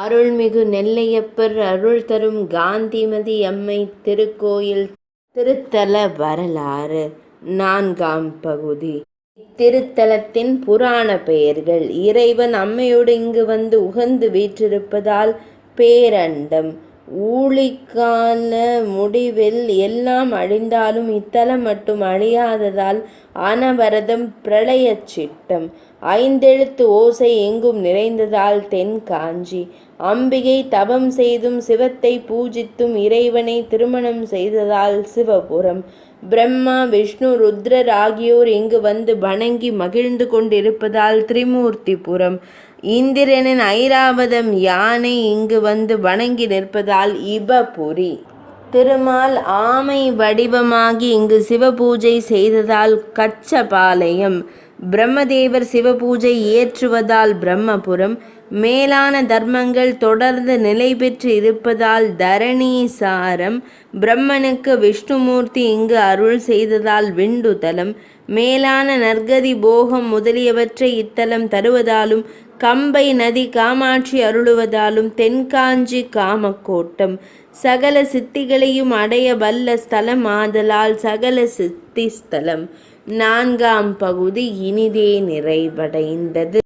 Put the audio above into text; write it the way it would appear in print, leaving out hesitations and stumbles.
அருள்மிகு நெல்லையப்பர் அருள் தரும் காந்திமதி அம்மை திருக்கோயில் திருத்தல வரலாறு. 4ஆம் பகுதி. இத்திருத்தலத்தின் புராண பெயர்கள். இறைவன் அம்மையோடு இங்கு வந்து உகந்து வீற்றிருப்பதால் பேரண்டம் ஊழிக்கால முடிவில் எல்லாம் அழிந்தாலும் இத்தலம் மட்டும் அழியாததால் அனவரதம் பிரளயச் சிட்டம். ஐந்தெழுத்து ஓசை எங்கும் நிறைந்ததால் தென்காஞ்சி. அம்பிகை தவம் செய்தும் சிவத்தை பூஜித்தும் இறைவனை திருமணம் செய்ததால் சிவபுரம். பிரம்மா விஷ்ணு ருத்ரர் ஆகியோர் இங்கு வந்து வணங்கி மகிழ்ந்து கொண்டிருப்பதால் திரிமூர்த்திபுரம். இந்திரனின் ஐராவதம் யானை இங்கு வந்து வணங்கி நிற்பதால் இபபுரி. திருமால் ஆமை வடிவமாகி இங்கு சிவபூஜை செய்ததால் கச்சபாளையம். பிரம்மதேவர் சிவபூஜை இயற்றுவதால் பிரம்மபுரம். மேலான தர்மங்கள் தொடர்ந்து நிலை பெற்று இருப்பதால் தரணீசாரம். பிரம்மனுக்கு விஷ்ணுமூர்த்தி இங்கு அருள் செய்ததால் விண்டுதலம். மேலான நற்கதி போகம் முதலியவற்றை இத்தலம் தருவதாலும் கம்பை நதி காமாட்சி அருளுவதாலும் தென்காஞ்சி காமக்கோட்டம். சகல சித்திகளையும் அடைய வல்ல ஸ்தலம் ஆதலால் சகல சித்தி ஸ்தலம். 4ஆம் பகுதி இனிதே நிறைவடைந்தது.